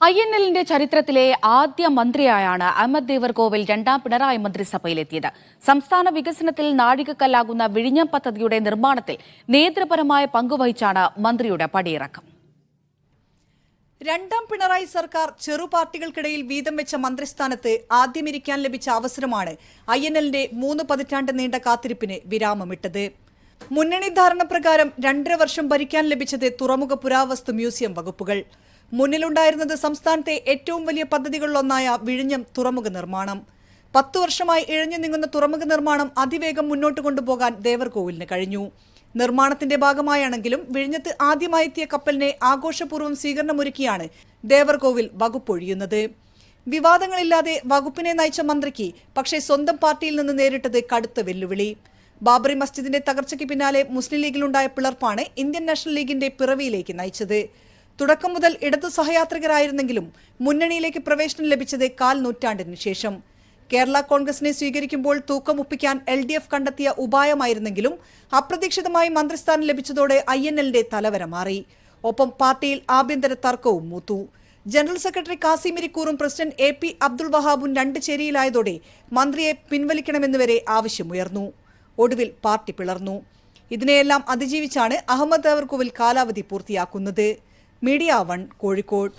INLന്റെ ചരിത്രത്തിലെ ആദ്യ മന്ത്രിയായാണ് അഹമ്മദ് ദേവർകോവിൽ രണ്ടാം പിണറായി മന്ത്രിസഭയിലെത്തിയത്. സംസ്ഥാന വികസനത്തിൽ നാഴികക്കല്ലാകുന്ന വിഴിഞ്ഞം പദ്ധതിയുടെ നിർമ്മാണത്തിൽ നേതൃപരമായ പങ്കുവഹിച്ചാണ് മന്ത്രിയുടെ പടിയിറക്കം. രണ്ടാം പിണറായി സർക്കാർ ചെറുപാർട്ടികൾക്കിടയിൽ വീതം വെച്ച മന്ത്രിസ്ഥാനത്ത് ആദ്യമിരിക്കാൻ ലഭിച്ച അവസരമാണ് INLന്റെ 3 പതിറ്റാണ്ട് നീണ്ട കാത്തിരിപ്പിന് വിരാമമിട്ടത്. മുന്നണി ധാരണ പ്രകാരം 2.5 വർഷം ഭരിക്കാൻ ലഭിച്ചത് തുറമുഖ പുരാവസ്തു മ്യൂസിയം വകുപ്പുകൾ. മുന്നിലുണ്ടായിരുന്നത് സംസ്ഥാനത്തെ ഏറ്റവും വലിയ പദ്ധതികളിലൊന്നായ വിഴിഞ്ഞം തുറമുഖ നിർമ്മാണം. 10 വർഷമായി ഇഴഞ്ഞു നീങ്ങുന്ന തുറമുഖ നിർമ്മാണം അതിവേഗം മുന്നോട്ട് കൊണ്ടുപോകാൻ ദേവർകോവിലിന് കഴിഞ്ഞു. നിർമ്മാണത്തിന്റെ ഭാഗമായാണെങ്കിലും വിഴിഞ്ഞത്ത് ആദ്യമായി എത്തിയ കപ്പലിനെ ആഘോഷപൂർവ്വം സ്വീകരണമൊരുക്കിയാണ് ദേവർകോവിൽ വകുപ്പൊഴിയുന്നത്. വിവാദങ്ങളില്ലാതെ വകുപ്പിനെ നയിച്ച മന്ത്രിക്ക് പക്ഷേ സ്വന്തം പാർട്ടിയിൽ നിന്ന് നേരിട്ടത് കടുത്ത വെല്ലുവിളി. ബാബറി മസ്ജിദിന്റെ തകർച്ചയ്ക്ക് പിന്നാലെ മുസ്ലിം ലീഗിലുണ്ടായ പിളർപ്പാണ് ഇന്ത്യൻ നാഷണൽ ലീഗിന്റെ പിറവിയിലേക്ക് നയിച്ചത്. തുടക്കം മുതൽ ഇടതു സഹയാത്രികരായിരുന്നെങ്കിലും മുന്നണിയിലേക്ക് പ്രവേശനം ലഭിച്ചത് 1/4 നൂറ്റാണ്ടിന് ശേഷം. കേരള കോൺഗ്രസിനെ സ്വീകരിക്കുമ്പോൾ തൂക്കമൊപ്പിക്കാൻ LDF കണ്ടെത്തിയ ഉപായമായിരുന്നെങ്കിലും അപ്രതീക്ഷിതമായി മന്ത്രിസ്ഥാനം ലഭിച്ചതോടെ INLന്റെ തലവര മാറി. ഒപ്പം പാർട്ടിയിൽ ആഭ്യന്തര തർക്കവും മൂത്തു. ജനറൽ സെക്രട്ടറി കാസിം ഇരിക്കൂറും പ്രസിഡന്റ് AP അബ്ദുൾ വഹാബും 2 ചേരിയിലായതോടെ മന്ത്രിയെ പിൻവലിക്കണമെന്നുവരെ ആവശ്യമുയർന്നു. ഒടുവിൽ പാർട്ടി പിളർന്നു. ഇതിനെയെല്ലാം അതിജീവിച്ചാണ് അഹമ്മദ് ദേവർകോവിൽ കാലാവധി പൂർത്തിയാക്കുന്നത്. മീഡിയ 1 കോഴിക്കോട്.